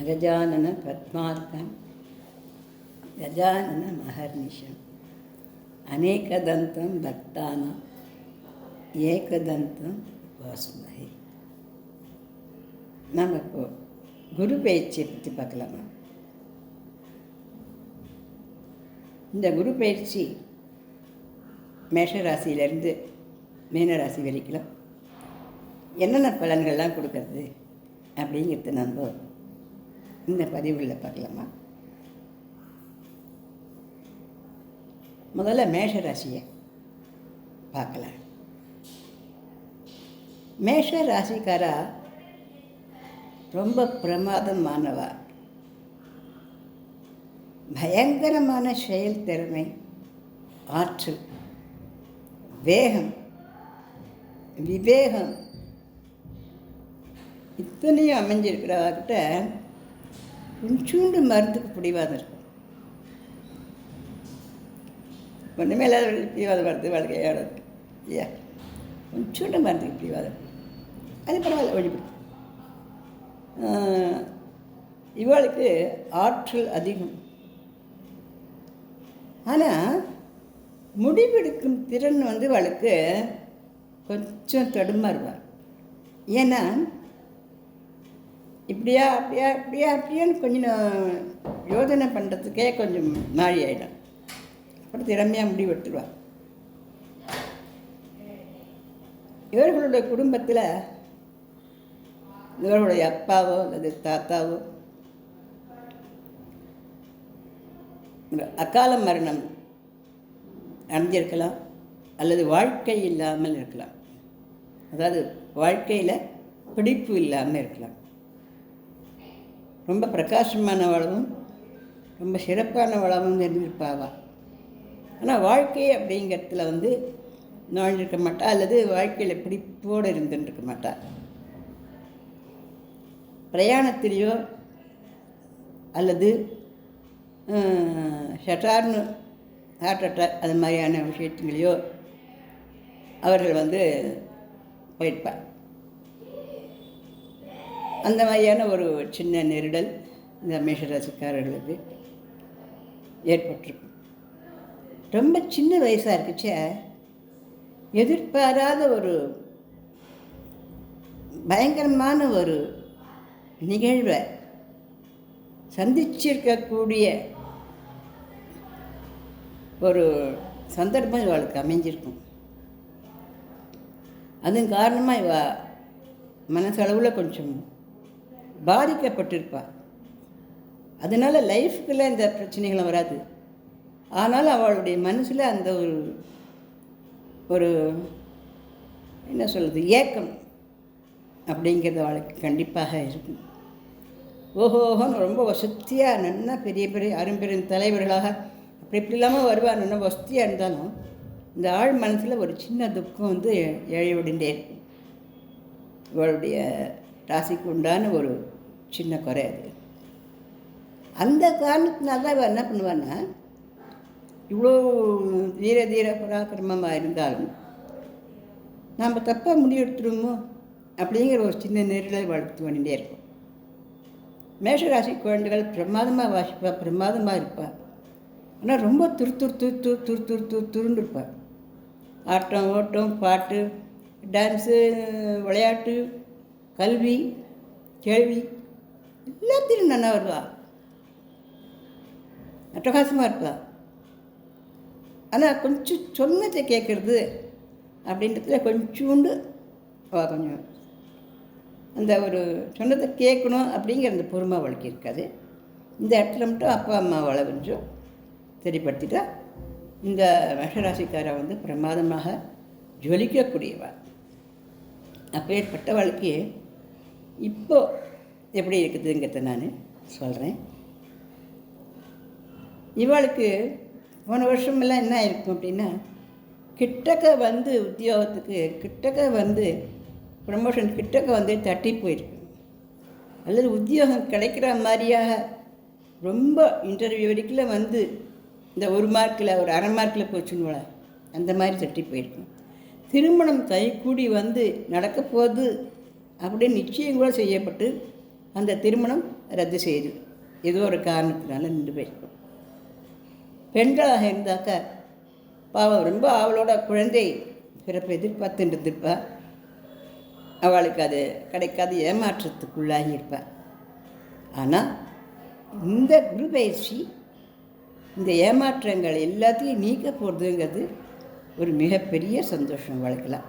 அகஜானன பத்மார்க்கம் கஜானன மகர்நிஷம் அநேகதந்தம் பக்தானாம் ஏகதந்தம் உபாஸ்மஹே. நாம் இப்போ குரு பயிற்சியை பற்றி பார்க்கலாமா? இந்த குரு பயிற்சி மேஷராசியிலேருந்து மீனராசி வரைக்கும் என்னென்ன பலன்கள்லாம் கொடுக்கறது அப்படிங்கிறது நம்ம இந்த பதிவுகளில் பார்க்கலாமா? முதல்ல மேஷராசியை பார்க்கலாம். மேஷ ராசிக்காரா ரொம்ப பிரமாதமானவா, பயங்கரமான செயல் திறமை, ஆற்றல், வேகம், விவேகம் இத்தனையும் அமைஞ்சிருக்கிறவர்கிட்ட கொஞ்சோண்டு மருந்துக்கு பிடிவாதம் இருக்கும். ஒன்றுமே இல்லாத பிடிவாதம் வருது வாழ்க்கையோட ஐயா, கொஞ்சோண்டு மருந்துக்கு பிடிவாதம், அது பரவாயில்ல வழிபடும். இவளுக்கு ஆற்றல் அதிகம், ஆனால் முடிவெடுக்கும் திறன் இவளுக்கு கொஞ்சம் தடுமாறுவார். ஏன்னா இப்படியா அப்படியா அப்படியா அப்படியான்னு கொஞ்சம் யோசனை பண்ணுறதுக்கே கொஞ்சம் நாழி ஆகிடும். அப்புறம் திறமையாக முடிவெடுத்துருவார். இவர்களுடைய குடும்பத்தில் இவர்களுடைய அப்பாவோ அல்லது தாத்தாவோ அகால மரணம் அடைஞ்சிருக்கலாம், அல்லது வாழ்க்கை இல்லாமல் இருக்கலாம். அதாவது வாழ்க்கையில் பிடிப்பு இல்லாமல் இருக்கலாம். ரொம்ப பிரகாசமான வளமும் ரொம்ப சிறப்பான வளமும் இருந்திருப்பாவா. ஆனால் வாழ்க்கை அப்படிங்கிறதுல நுழைஞ்சிருக்க மாட்டா, அல்லது வாழ்க்கையில் பிடிப்போடு இருந்துருக்க மாட்டா. பிரயாணத்திலேயோ அல்லது ஷட்டார்னு ஹார்ட் அட்டாக் அது மாதிரியான விஷயத்துலையோ அவர்கள் போயிருப்பார். அந்த மாதிரியான ஒரு சின்ன நெருடல் இந்த மேஷராசிக்காரர்களுக்கு ஏற்பட்டிருக்கும். ரொம்ப சின்ன வயசாக இருக்குச்சே எதிர்பாராத ஒரு பயங்கரமான ஒரு நிகழ்வை சந்திச்சிருக்கக்கூடிய ஒரு சந்தர்ப்பம் இவளுக்கு அமைஞ்சிருக்கும். அதன் காரணமாக இவ மனசளவில் கொஞ்சம் பாதிக்கப்பட்டிருப்பாள். அதனால் லைஃபுக்குள்ளே இந்த பிரச்சனைகளும் வராது. ஆனால் அவளுடைய மனசில் அந்த ஒரு என்ன சொல்கிறது, ஏக்கம் அப்படிங்கிறது அவளுக்கு கண்டிப்பாக இருக்கும். ஓஹோஹோன்னு ரொம்ப வசதியாக நல்லா பெரிய பெரிய அரும்பெரும் தலைவர்களாக அப்படி இப்படி இல்லாமல் வருவார். நல்லா வசதியாக இருந்தாலும் இந்த ஆழ் மனசில் ஒரு சின்ன துக்கம் ஏழையோடிண்டே இருக்கும். இவளுடைய ராசிக்கு உண்டான ஒரு சின்ன குறை அது. அந்த காரணத்தினால்தான் இவள் என்ன பண்ணுவான்னா, இவ்வளோ தீர பராக்கிரமமாக இருந்தாலும் நாம் தப்பாக முடிவெடுத்துருமோ அப்படிங்கிற ஒரு சின்ன நெருடல் வளர்த்து பண்ணிகிட்டே இருக்கும். மேஷராசி குழந்தைகள் பிரமாதமாக வாசிப்பா, பிரமாதமாக இருப்பாள். ஆனால் ரொம்ப துருண்டு இருப்பாள். ஆட்டம், ஓட்டம், பாட்டு, டான்ஸு, விளையாட்டு, கல்வி, கேள்வி எல்லாத்தையும் நல்லா வருவா. அட்டகாசமாக இருப்பா. ஆனால் கொஞ்சம் சொன்னதை கேட்குறது அப்படின்றதுல கொஞ்சோண்டு கொஞ்சம் அந்த ஒரு சொன்னதை கேட்கணும் அப்படிங்கிற அந்த பொறுமை அவளுக்கு இருக்காது. இந்த இடத்துல மட்டும் அப்பா அம்மாவால் கொஞ்சம் சரிப்படுத்திட்டா இந்த மேஷராசிக்காரை பிரமாதமாக ஜொலிக்கக்கூடியவா. அப்பேற்பட்டவளுக்கு இப்போது எப்படி இருக்குதுங்கிறத நான் சொல்கிறேன். இவளுக்கு போன வருஷமெல்லாம் என்ன இருக்கும் அப்படின்னா, கிட்டக்க உத்தியோகத்துக்கு கிட்டக்க ப்ரமோஷன் கிட்டக்க தட்டி போயிருக்கு, அல்லது உத்தியோகம் கிடைக்கிற மாதிரியாக ரொம்ப இன்டர்வியூ வரைக்கும் இந்த 1 மார்க்கில் ஒரு அரை மார்க்கில் போச்சுன்னு அந்த மாதிரி தட்டி போயிருக்கும். திருமணம் கைகூடி நடக்க போகுது அப்படின்னு நிச்சயம் கூட செய்யப்பட்டு அந்த திருமணம் ரத்து செய்யுது, ஏதோ ஒரு காரணத்தினால நின்று போயிருக்கும். பெண்களாக இருந்தாக்கா பாவம் ரொம்ப அவளோட குழந்தை பிறப்பை எதிர்பார்த்துட்டு இருந்திருப்பா. அவளுக்கு அது கிடைக்காது, ஏமாற்றத்துக்குள்ளாகி இருப்பாள். ஆனால் இந்த குரு பயிற்சி இந்த ஏமாற்றங்கள் எல்லாத்தையும் நீக்க போகிறதுங்கிறது ஒரு மிகப்பெரிய சந்தோஷம் வாழ்க்கலாம்.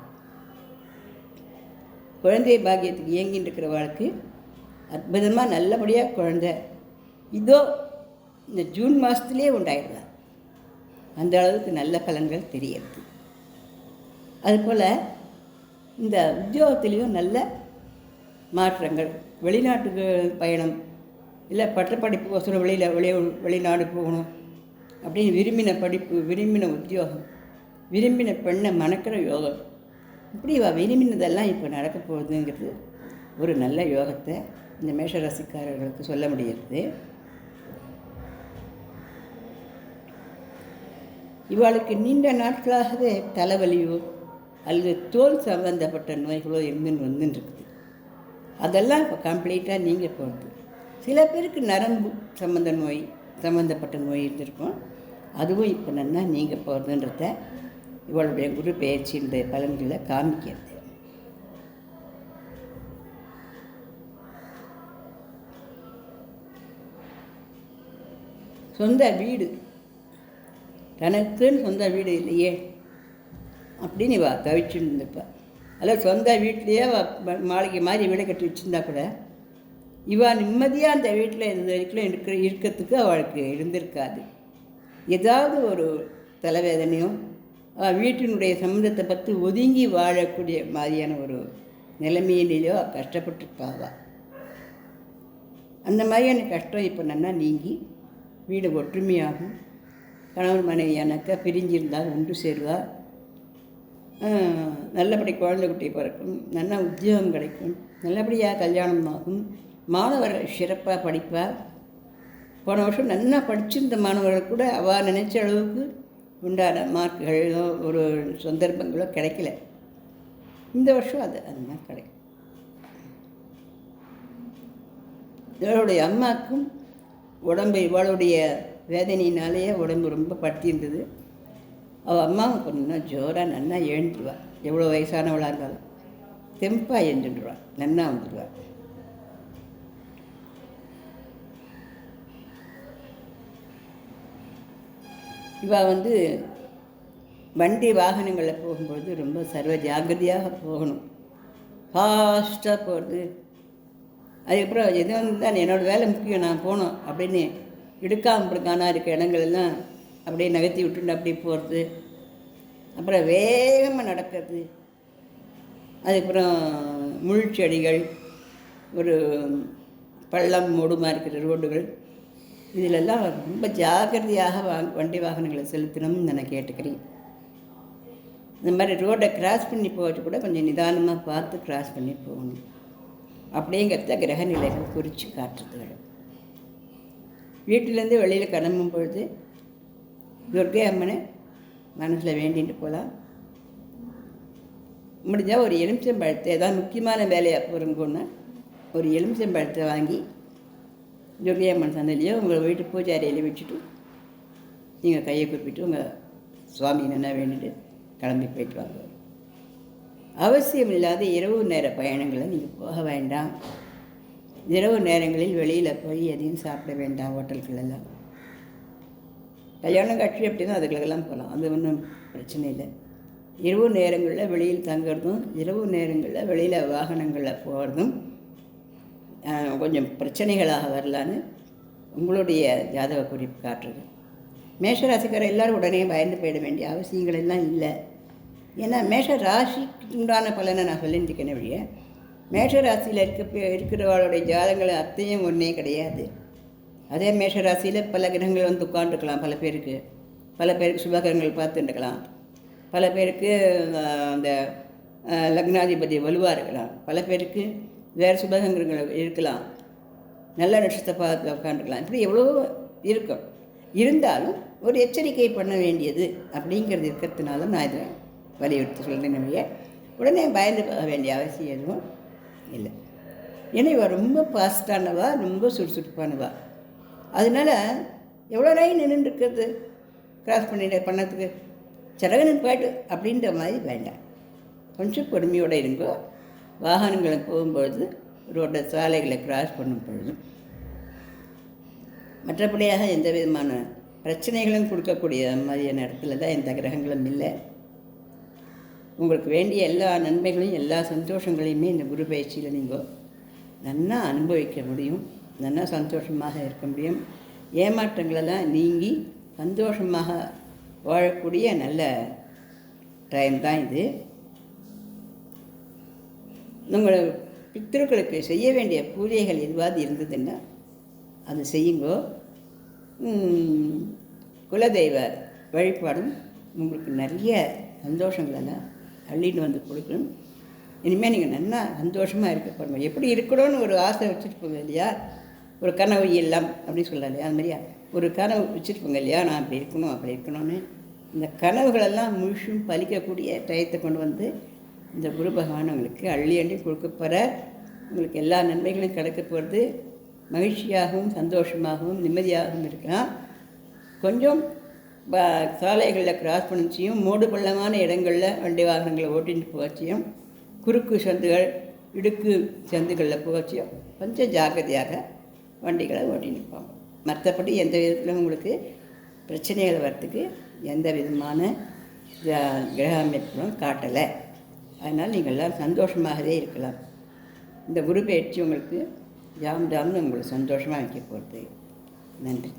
குழந்தை பாக்கியத்துக்கு இயங்கின்னு இருக்கிறவளுக்கு அற்புதமாக நல்லபடியாக குழந்தை இதோ இந்த ஜூன் மாதத்துலேயே உண்டாயிடலாம். அந்த அளவுக்கு நல்ல பலன்கள் தெரியுது. அதுபோல் இந்த உத்தியோகத்துலேயும் நல்ல மாற்றங்கள், வெளிநாட்டுக்கு பயணம் இல்லை பட்டப்படிப்புக்கோசரம் வெளிநாடு போகணும் அப்படின்னு விரும்பின படிப்பு, விரும்பின உத்தியோகம், விரும்பின பெண்ணை மணக்கிற யோகம், இப்படி விரும்பினதெல்லாம் இப்போ நடக்க போகுதுங்கிறது ஒரு நல்ல யோகத்தை இந்த மேஷராசிக்காரர்களுக்கு சொல்ல முடிகிறது. இவளுக்கு நீண்ட நாட்களாகவே தலைவலியோ அல்லது தோல் சம்பந்தப்பட்ட நோய்களோ வந்துட்டுருக்குது. அதெல்லாம் இப்போ கம்ப்ளீட்டாக நீங்கள் போகிறது. சில பேருக்கு நரம்பு சம்மந்தப்பட்ட நோய் இருந்திருக்கும், அதுவும் இப்போ நல்லா நீங்கள் போகிறதுன்றத இவளுடைய குரு பயிற்சியினுடைய பலன்களை காமிக்கிறது. சொந்த வீடு, தனக்குன்னு சொந்த வீடு இல்லையே அப்படின்னு இவ தவிச்சுன்னு இருந்திருப்பா. அதில் சொந்த வீட்லேயே மாளிகை மாதிரி வீடை கட்டி வச்சுருந்தா கூட இவா நிம்மதியாக அந்த வீட்டில் இது வரைக்கும் இருக்கிறதுக்கு அவளுக்கு இருந்திருக்காது. ஏதாவது ஒரு தலைவேதனையோ வீட்டினுடைய சம்மந்தத்தை பற்றி ஒதுங்கி வாழக்கூடிய மாதிரியான ஒரு நிலைமையிலேயோ கஷ்டப்பட்டுருப்பாவா. அந்த மாதிரியான கஷ்டம் இப்போ நல்லா நீங்கி வீடு ஒற்றுமையாகும். கணவன் மனைவியானாக்கா பிரிஞ்சிருந்தால் ஒன்று சேருவார், நல்லபடி குழந்தை குட்டி பிறக்கும், நல்ல உத்தியோகம் கிடைக்கும், நல்லபடியாக கல்யாணம் ஆகும், மாணவர்கள் சிறப்பாக படிப்பார். போன வருஷம் நல்லா படிச்சிருந்த மாணவர்கள் கூட அவள் நினச்ச அளவுக்கு உண்டான மார்க்குகளோ ஒரு சந்தர்ப்பங்களோ கிடைக்கல. இந்த வருஷம் அதுதான் கிடைக்கும். இவளுடைய அம்மாவுக்கும் இவளுடைய வேதனையினாலேயே உடம்பு ரொம்ப படுத்தியிருந்தது. அவள் அம்மாவும் கொஞ்சம் ஜோராக நல்லா எழுந்துடுவாள். எவ்வளோ வயசானவளாக இருந்தாலும் தெம்பாக எழுந்துடுவாள், நல்லா வந்துடுவாள். இவள் வண்டி வாகனங்களில் போகும்பொழுது ரொம்ப சர்வ ஜாக்கிரதையாக போகணும். ஃபாஸ்ட்டாக போகிறது. அதுக்கப்புறம் எதுவும் தான் என்னோடய வேலை முக்கியம், நான் போகணும் அப்படின்னு இடுக்காம இருக்க இடங்களெல்லாம் அப்படியே நகர்த்தி விட்டுட்டு அப்படியே போகிறது. அப்புறம் வேகமாக நடக்கிறது. அதுக்கப்புறம் முள்செடிகள், ஒரு பள்ளம் மூடுமாக இருக்கிற ரோடுகள், இதிலெல்லாம் ரொம்ப ஜாக்கிரதையாக வண்டி வாகனங்களை செலுத்தணும்னு நான் கேட்டுக்கிறேன். இந்த மாதிரி ரோடை கிராஸ் பண்ணி போகிறது கூட கொஞ்சம் நிதானமாக பார்த்து கிராஸ் பண்ணி போகணும் அப்படிங்கிறத கிரகநிலைகள் குறித்து காட்டுறதுகள். வீட்டிலேருந்து வெளியில் கிளம்பும் பொழுது துர்க்கை அம்மனை மனசில் வேண்டிட்டு போகலாம். முடிஞ்சால் ஒரு எலுமிச்சம்பழத்தை, ஏதாவது முக்கியமான வேலையாக போகிறோங்கன்னா ஒரு எலுமிச்சம்பழத்தை வாங்கி துர்க்கை அம்மன் சந்தையிலையோ உங்கள் வீட்டு பூஜாரியில் வச்சுட்டு நீங்கள் கையை குறிப்பிட்டு உங்கள் சுவாமி என்ன வேண்டிட்டு கிளம்பி போயிட்டு வாங்க. அவசியம் இல்லாத இரவு நேர பயணங்களை நீங்கள் போக வேண்டாம். இரவு நேரங்களில் வெளியில் போய் எதையும் சாப்பிட வேண்டாம். ஹோட்டல்களெல்லாம் கல்யாணம் காட்சி அப்படின்னா அதுகளுக்கெல்லாம் போகலாம், அது ஒன்றும் பிரச்சனை இல்லை. இரவு நேரங்களில் வெளியில் தங்குறதும் இரவு நேரங்களில் வெளியில் வாகனங்களில் போகிறதும் கொஞ்சம் பிரச்சனைகளாக வரலான்னு உங்களுடைய ஜாதக குறிப்பு காட்டுறது. மேஷராசிக்கார எல்லோரும் உடனே பயந்து போயிட வேண்டிய அவசியங்கள் எல்லாம் இல்லை. ஏன்னா மேஷ ராசிக்கு உண்டான பலனை நான் சொல்லியிருக்கேன் வழிய மேஷராசியில் இருக்கிறவளுடைய ஜாதகங்கள் அத்தையும் ஒன்றே கிடையாது. அதே மேஷராசியில் பல கிரகங்கள் உட்காந்துருக்கலாம். பல பேருக்கு சுபகிரகங்கள் பார்த்துட்டுருக்கலாம். பல பேருக்கு அந்த லக்னாதிபதி வலுவாக இருக்கலாம். பல பேருக்கு வேறு சுபகிரகங்கள் இருக்கலாம். நல்ல நட்சத்திரத்தை பார்த்து உட்காந்துருக்கலாம். இப்படி எவ்வளோ இருக்கும். இருந்தாலும் ஒரு எச்சரிக்கை பண்ண வேண்டியது அப்படிங்கிறது இருக்கிறதுனால நான் இதை வலியுறுத்தி சொல்கிறேன். உடனே பயந்து போக வேண்டிய அவசியம் எதுவும் இல்லை. ஏன்னா இவள் ரொம்ப ஃபாஸ்ட்டானவா, ரொம்ப சுறுசுறுப்பானவா. அதனால் எவ்வளோ நேரம் நின்றுட்டுருக்கிறது கிராஸ் பண்ணதுக்கு, சடகுன்னு போய்ட்டு அப்படின்ற மாதிரி வேண்டாம். கொஞ்சம் பொறுமையோடு இருங்கோ. வாகனங்களை போகும்பொழுது, ரோட்டை சாலைகளை கிராஸ் பண்ணும் பொழுது, மற்றபடியாக எந்த விதமான பிரச்சனைகளும் கொடுக்கக்கூடிய மாதிரியான இடத்துல தான் எந்த கிரகங்களும் இல்லை. உங்களுக்கு வேண்டிய எல்லா நன்மைகளையும் எல்லா சந்தோஷங்களையுமே இந்த குரு பயிற்சியில் நீங்கள் நல்லா அனுபவிக்க முடியும், நல்லா சந்தோஷமாக இருக்க முடியும். ஏமாற்றங்களெல்லாம் நீங்கி சந்தோஷமாக வாழக்கூடிய நல்ல டைம் தான் இது. உங்கள் பித்ருக்களுக்கு செய்ய வேண்டிய பூஜைகள் எதுவாது இருந்ததுன்னா அது செய்யுங்கோ. குலதெய்வ வழிபாடும் உங்களுக்கு நிறைய சந்தோஷங்களெல்லாம் அள்ளிட்டு வந்து கொடுக்கணும். இனிமேல் நீங்கள் நல்லா சந்தோஷமாக இருக்க போகிறோம். எப்படி இருக்கணும்னு ஒரு ஆசை வச்சுருப்போங்க இல்லையா, ஒரு கனவு எல்லாம் அப்படின்னு சொல்லலாம் இல்லையா, அது மாதிரியா ஒரு கனவு வச்சுருப்போங்க இல்லையா, நான் அப்படி இருக்கணும் அப்படி இருக்கணும்னு. இந்த கனவுகளெல்லாம் முழுசும் பலிக்கக்கூடிய டயத்தை கொண்டு வந்து இந்த குரு பகவான் உங்களுக்கு அள்ளி அள்ளி கொடுக்க போகிற. உங்களுக்கு எல்லா நன்மைகளும் கிடைக்க போகிறது. மகிழ்ச்சியாகவும் சந்தோஷமாகவும் நிம்மதியாகவும் இருக்கலாம். கொஞ்சம் சாலைகளில் கிராஸ் பண்ணிச்சியும், மூடு பள்ளமான இடங்களில் வண்டி வாகனங்களை ஓட்டிகிட்டு போச்சியும், குறுக்கு சந்துகள் இடுக்கு சந்துகளில் போச்சியும் கொஞ்சம் ஜாக்கிரதையாக வண்டிகளை ஓட்டிகிட்டு போவோம். மற்றபடி எந்த விதத்திலும் உங்களுக்கு பிரச்சனைகள் வர்றதுக்கு எந்த விதமான கிரக அமைப்புகளும் காட்டலை. அதனால் நீங்கள் எல்லோரும் சந்தோஷமாகவே இருக்கலாம். இந்த குரு பயிற்சி உங்களுக்கு ஜாம் ஜாம்னு உங்களுக்கு சந்தோஷமாக வைக்க போகிறது. நன்றி.